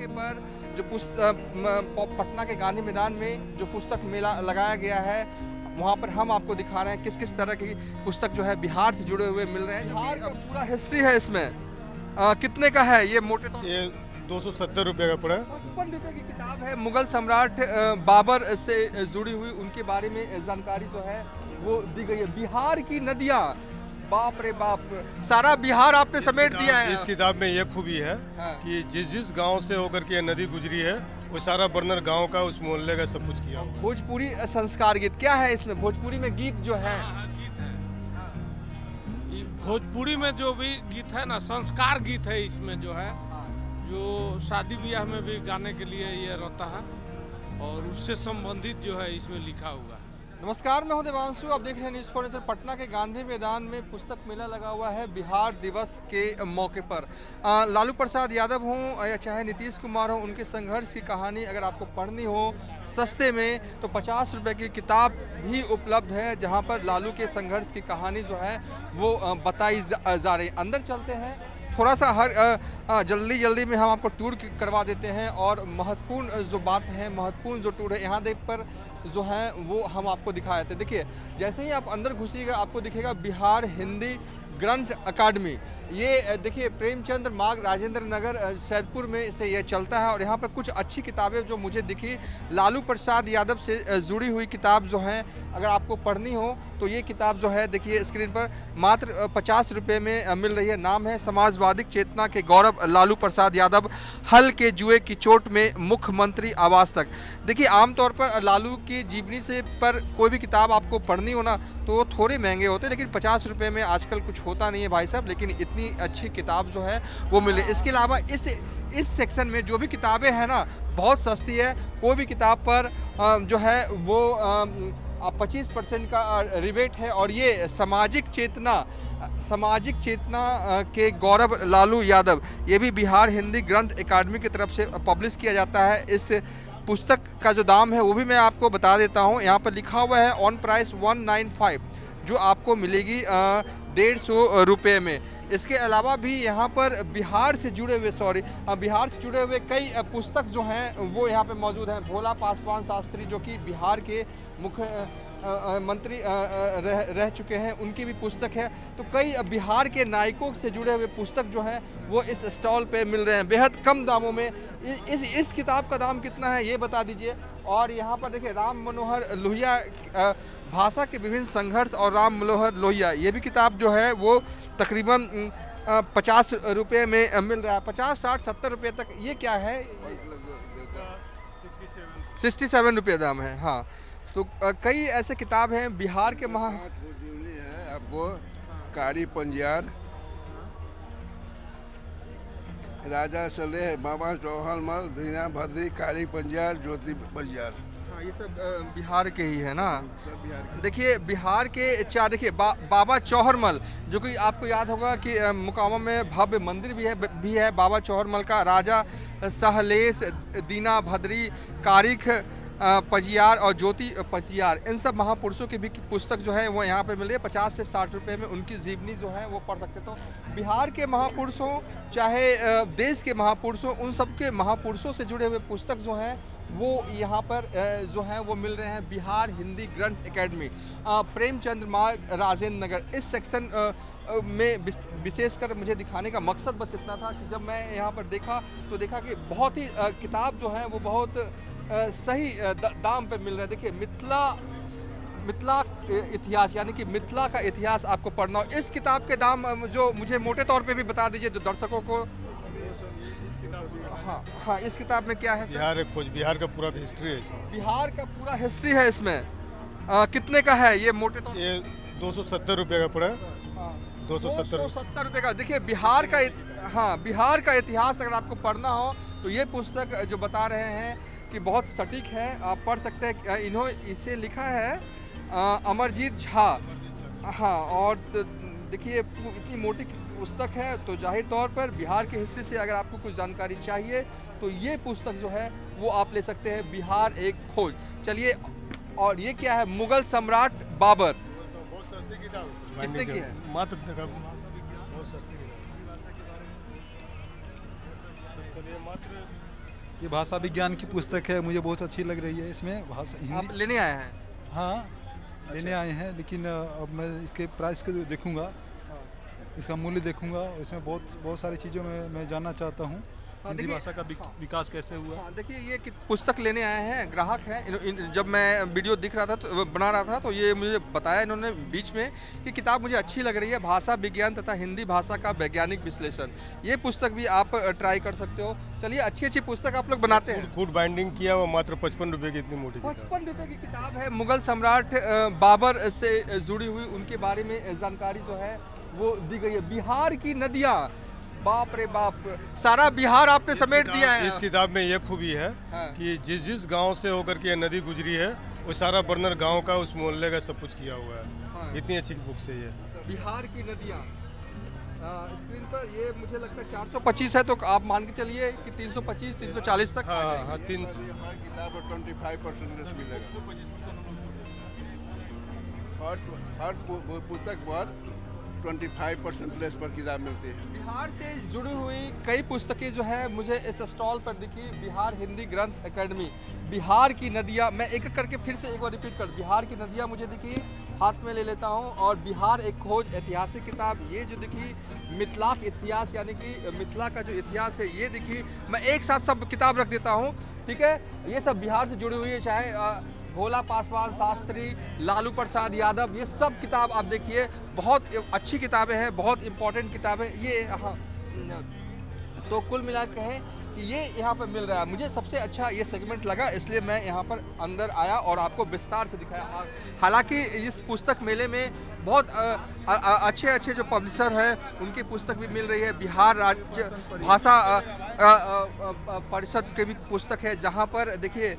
मौके पर जो पटना के गांधी मैदान में जो पुस्तक मेला लगाया गया है, वहाँ पर हम आपको दिखा रहे हैं किस किस तरह की पुस्तक जो है बिहार से जुड़े हुए मिल रहे हैं। बिहार का पूरा हिस्ट्री है इसमें। कितने का है ये मोटे तौर? ये 270 रुपये का पड़ा है। 55 रुपये की किताब है। मुगल सम्राट बाबर से जुड़ी हुई उनके बारे में जानकारी जो है वो दी गई है। बिहार की नदियाँ, बाप रे बाप, सारा बिहार आपने समेट दिया है। इस किताब में ये खूबी है कि जिस गांव से होकर के नदी गुजरी है वो सारा बर्नर गांव का, उस मोहल्ले का सब कुछ किया हुआ है। भोजपुरी संस्कार गीत क्या है इसमें? भोजपुरी में गीत जो है, गीत है। ये भोजपुरी में जो भी गीत है ना, संस्कार गीत है इसमें जो है, जो शादी ब्याह में भी गाने के लिए ये रहता है और उससे संबंधित जो है इसमें लिखा हुआ है। नमस्कार, मैं हूं देवांशु। आप देख रहे हैं न्यूज़ फॉर पटना के गांधी मैदान में पुस्तक मेला लगा हुआ है बिहार दिवस के मौके पर। लालू प्रसाद यादव हों या चाहे नीतीश कुमार हों, उनके संघर्ष की कहानी अगर आपको पढ़नी हो सस्ते में तो 50 रुपये की किताब भी उपलब्ध है, जहां पर लालू के संघर्ष की कहानी जो है वो बताई जा रही है। अंदर चलते हैं, थोड़ा सा जल्दी में हम आपको टूर करवा देते हैं और महत्वपूर्ण जो बात है, महत्वपूर्ण जो टूर है यहाँ पर जो है वो हम आपको दिखाए थे। देखिए, जैसे ही आप अंदर घुसिएगा आपको दिखेगा बिहार हिंदी ग्रंथ अकादमी। ये देखिए प्रेमचंद्र मार्ग राजेंद्र नगर सैदपुर में से ये चलता है और यहाँ पर कुछ अच्छी किताबें जो मुझे दिखी, लालू प्रसाद यादव से जुड़ी हुई किताब जो हैं अगर आपको पढ़नी हो तो ये किताब जो है देखिए स्क्रीन पर मात्र 50 रुपये में मिल रही है। नाम है समाजवादी चेतना के गौरव लालू प्रसाद यादव, हल के जुए की चोट में मुख्यमंत्री आवास तक। देखिए, आमतौर पर लालू की जीवनी से पर कोई भी किताब आपको पढ़नी हो ना तो वो थोड़े महंगे होते हैं, लेकिन 50 रुपये में आजकल कुछ होता नहीं है भाई साहब, लेकिन इतनी अच्छी किताब जो है वो मिले। इसके अलावा इस सेक्शन में जो भी किताबें हैं ना बहुत सस्ती है। कोई भी किताब पर जो है वो 25% का रिबेट है और ये सामाजिक चेतना के गौरव लालू यादव, ये भी बिहार हिंदी ग्रंथ अकादमी की तरफ से पब्लिश किया जाता है। इस पुस्तक का जो दाम है वो भी मैं आपको बता देता हूँ। यहाँ पर लिखा हुआ है ऑन प्राइस 195, जो आपको मिलेगी 150 रुपये में। इसके अलावा भी यहाँ पर बिहार से जुड़े हुए कई पुस्तक जो हैं वो यहाँ पे मौजूद हैं। भोला पासवान शास्त्री जो कि बिहार के मुख्य मंत्री रह चुके हैं, उनकी भी पुस्तक है। तो कई बिहार के नायकों से जुड़े हुए पुस्तक जो हैं वो इस स्टॉल पे मिल रहे हैं बेहद कम दामों में। इस किताब का दाम कितना है ये बता दीजिए। और यहाँ पर देखिए राम मनोहर लोहिया, भाषा के विभिन्न संघर्ष और राम मनोहर लोहिया, ये भी किताब जो है वो तकरीबन 50 रुपये में मिल रहा है। 50, 60, 70 रुपये तक। ये क्या है? 67 रुपये दाम है। हाँ, तो कई ऐसे किताब हैं बिहार के है आपको कारी पंजार, राजा सलेह, बाबा चौहान मल, दीना भद्री, कारी पंजार, ज्योति पंजार। हाँ, ये सब बिहार के ही है ना। सब बिहार के। देखिए बिहार के देखिए बाबा चौहरमल, जो कि आपको याद होगा कि मुकामा में भव्य मंदिर भी है बाबा चौहरमल का। राजा सहलेश, दीना भद्री, कारिख पजियार और ज्योति पजियार, इन सब महापुरुषों की भी पुस्तक जो है वो यहाँ पे मिल रही है। 50 से 60 रुपये में उनकी जीवनी जो है वो पढ़ सकते। तो बिहार के महापुरुष हों चाहे देश के महापुरुष हों, उन सब के महापुरुषों से जुड़े हुए पुस्तक जो हैं वो यहाँ पर जो है वो मिल रहे हैं बिहार हिंदी ग्रंथ अकेडमी, प्रेमचंद्र मार्ग राजेंद्र नगर। इस सेक्शन में विशेषकर मुझे दिखाने का मकसद बस इतना था कि जब मैं यहाँ पर देखा तो देखा कि बहुत ही किताब जो है वो बहुत सही दाम पे मिल रहे हैं। देखिए मिथिला इतिहास, यानी कि मिथिला का इतिहास आपको पढ़ना हो। इस किताब के दाम जो मुझे मोटे तौर पे भी बता दीजिए जो दर्शकों को। हाँ, इस किताब में क्या है? बिहार का पूरा हिस्ट्री है इसमें। बिहार का पूरा हिस्ट्री है इसमें। कितने का है ये मोटे तौर? ये 270 रुपये का पड़ा है। 270 रुपये का। देखिए बिहार का इतिहास अगर आपको पढ़ना हो तो ये पुस्तक जो बता रहे हैं कि बहुत सटीक है, आप पढ़ सकते हैं। इसे लिखा है अमरजीत झा। हाँ, और देखिए इतनी मोटी पुस्तक है तो जाहिर तौर पर बिहार के हिस्से से अगर आपको कुछ जानकारी चाहिए तो ये पुस्तक जो है वो आप ले सकते हैं, बिहार एक खोज। चलिए, और ये क्या है? मुगल सम्राट बाबर। बहुत सस्ती किताब। कितने की है? मात्र बहुत सस्ती किताब, मात्र ये भाषा विज्ञान की पुस्तक है, मुझे बहुत अच्छी लग रही है। इसमें भाषा आप हिंदी लेने आए हैं? हाँ लेने आए हैं, लेकिन अब मैं इसके प्राइस को देखूंगा, इसका मूल्य देखूंगा और इसमें बहुत सारी चीज़ों में मैं जानना चाहता हूँ हिंदी देखिए, भाषा का विकास कैसे हुआ। हाँ देखिए, ये पुस्तक लेने आए हैं, ग्राहक हैं। जब मैं वीडियो दिख रहा था तो बना रहा था तो ये मुझे बताया इन्होंने बीच में कि किताब मुझे अच्छी लग रही है, भाषा विज्ञान तथा हिंदी भाषा का वैज्ञानिक विश्लेषण। ये पुस्तक भी आप ट्राई कर सकते हो। चलिए, अच्छी पुस्तक आप लोग बनाते हैं। खुद बाइंडिंग किया हुआ, मात्र 55 रुपए की इतनी मोटी किताब। 55 रुपए की किताब है। मुगल सम्राट बाबर से जुड़ी हुई उनके बारे में जानकारी जो है वो दी गई है। बिहार की नदियाँ, बाप रे बाप, सारा बिहार आपने समेट दिया है। इस किताब में ये खूबी है कि जिस गांव से होकर के नदी गुजरी है वो सारा वर्णन गांव का, उस मोहल्ले का सब कुछ किया हुआ है। इतनी अच्छी बुक से ये बिहार की नदियाँ स्क्रीन पर ये मुझे लगता है 425 है, तो आप मान के चलिए कि 325 340 तक। हाँ 300। हर किताब पर 25% लेस मिलेगा। हर पुस्तक पर 25% लेस पर किताब मिलती है। बिहार से जुड़ी हुई कई पुस्तकें जो है मुझे इस स्टॉल पर दिखी। बिहार हिंदी ग्रंथ एकेडमी, बिहार की नदियाँ, मैं एक एक करके फिर से एक बार रिपीट कर, बिहार की नदियाँ मुझे दिखी, हाथ में ले लेता हूँ। और बिहार एक खोज, ऐतिहासिक किताब ये जो दिखी, मिथिलाक इतिहास यानी कि मिथिला का जो इतिहास है ये दिखी। मैं एक साथ सब किताब रख देता हूँ, ठीक है। ये सब बिहार से जुड़ी हुई है, चाहे भोला पासवान शास्त्री, लालू प्रसाद यादव, ये सब किताब आप देखिए, बहुत अच्छी किताबें हैं, बहुत इम्पोर्टेंट किताबें ये। हाँ, तो कुल मिला के कहें कि ये यहाँ पर मिल रहा है। मुझे सबसे अच्छा ये सेगमेंट लगा, इसलिए मैं यहाँ पर अंदर आया और आपको विस्तार से दिखाया। हालांकि इस पुस्तक मेले में बहुत अच्छे जो पब्लिशर हैं उनकी पुस्तक भी मिल रही है। बिहार राज्य भाषा परिषद के भी पुस्तक है, जहाँ पर देखिए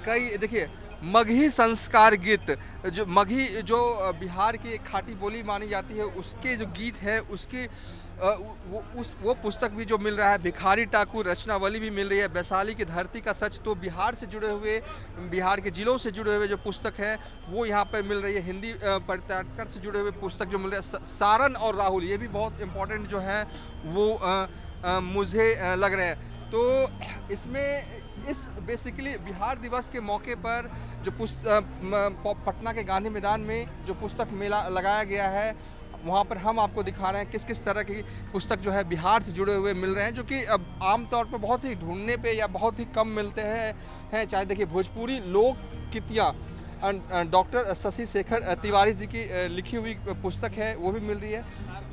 कई, देखिए मगही संस्कार गीत, जो मगही जो बिहार की खाटी बोली मानी जाती है उसके जो गीत है उसकी वो पुस्तक भी जो मिल रहा है। भिखारी ठाकुर रचनावली भी मिल रही है। वैशाली की धरती का सच, तो बिहार से जुड़े हुए, बिहार के जिलों से जुड़े हुए जो पुस्तक है वो यहाँ पर मिल रही है। हिंदी पर्यटक से जुड़े हुए पुस्तक जो मिल रहे हैं, सारण और राहुल, ये भी बहुत इम्पोर्टेंट जो है वो मुझे लग रहे हैं। तो इसमें इस बेसिकली बिहार दिवस के मौके पर जो पटना के गांधी मैदान में जो पुस्तक मेला लगाया गया है, वहाँ पर हम आपको दिखा रहे हैं किस किस तरह की पुस्तक जो है बिहार से जुड़े हुए मिल रहे हैं, जो कि अब आमतौर पर बहुत ही ढूंढने पे या बहुत ही कम मिलते हैं। चाहे देखिए भोजपुरी लोक कितियाँ, डॉक्टर शशि शेखर तिवारी जी की लिखी हुई पुस्तक है, वो भी मिल रही है।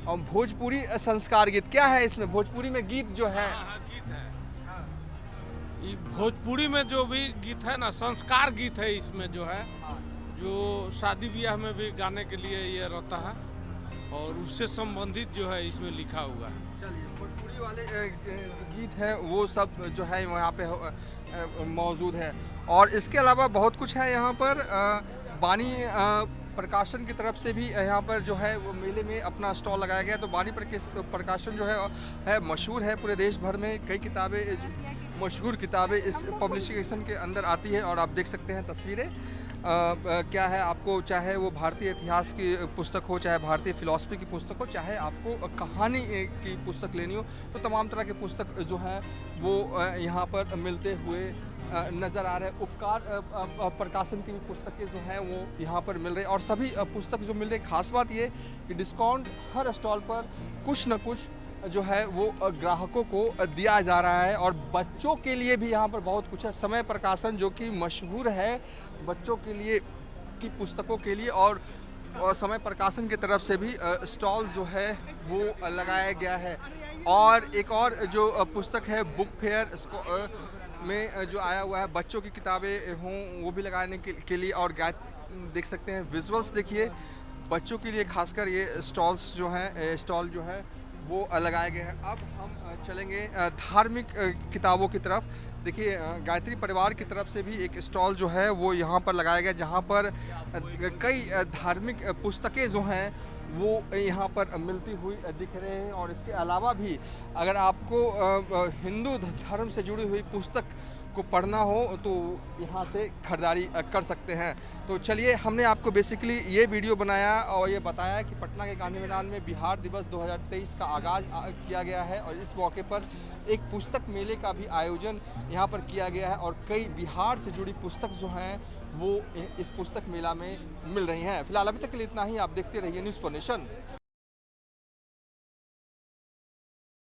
और भोजपुरी संस्कार गीत, क्या है इसमें भोजपुरी में गीत जो है, भोजपुरी में जो भी गीत है ना, संस्कार गीत है इसमें जो है, जो शादी ब्याह में भी गाने के लिए ये रहता है और उससे संबंधित जो है इसमें लिखा हुआ है। चलिए, भोजपुरी वाले गीत है वो सब जो है वहाँ पे मौजूद है। और इसके अलावा बहुत कुछ है यहाँ पर। बानी प्रकाशन की तरफ से भी यहाँ पर जो है वो मेले में अपना स्टॉल लगाया गया। तो बानी प्रकाशन जो है मशहूर है पूरे देश भर में। कई किताबें, मशहूर किताबें इस पब्लिकेशन के अंदर आती है और आप देख सकते हैं तस्वीरें। क्या है, आपको चाहे वो भारतीय इतिहास की पुस्तक हो, चाहे भारतीय फिलॉसफी की पुस्तक हो, चाहे आपको कहानी की पुस्तक लेनी हो, तो तमाम तरह के पुस्तक जो हैं वो यहाँ पर मिलते हुए नज़र आ रहे हैं। उपकार प्रकाशन की भी पुस्तकें जो हैं वो यहाँ पर मिल रही है और सभी पुस्तक जो मिल रही है। खास बात ये कि डिस्काउंट हर स्टॉल पर कुछ न कुछ जो है वो ग्राहकों को दिया जा रहा है। और बच्चों के लिए भी यहाँ पर बहुत कुछ है। समय प्रकाशन जो कि मशहूर है बच्चों के लिए की पुस्तकों के लिए, और समय प्रकाशन की तरफ से भी स्टॉल जो है वो लगाया गया है। और एक और जो पुस्तक है बुक फेयर में जो आया हुआ है, बच्चों की किताबें हों वो भी लगाने के लिए। और देख सकते हैं विजुअल्स, देखिए बच्चों के लिए खासकर ये स्टॉल्स जो हैं, स्टॉल जो है वो लगाए गए हैं। अब हम चलेंगे धार्मिक किताबों की तरफ। देखिए गायत्री परिवार की तरफ से भी एक स्टॉल जो है वो यहाँ पर लगाया गया, जहाँ पर कई धार्मिक पुस्तकें जो हैं वो यहाँ पर मिलती हुई दिख रहे हैं। और इसके अलावा भी अगर आपको हिंदू धर्म से जुड़ी हुई पुस्तक आपको पढ़ना हो तो यहाँ से खरीदारी कर सकते हैं। तो चलिए, हमने आपको बेसिकली ये वीडियो बनाया और ये बताया कि पटना के गांधी मैदान में बिहार दिवस 2023 का आगाज़ किया गया है और इस मौके पर एक पुस्तक मेले का भी आयोजन यहाँ पर किया गया है और कई बिहार से जुड़ी पुस्तक जो हैं वो इस पुस्तक मेला में मिल रही हैं। फिलहाल अभी तक के लिए इतना ही। आप देखते रहिए न्यूज़ फॉर नेशन।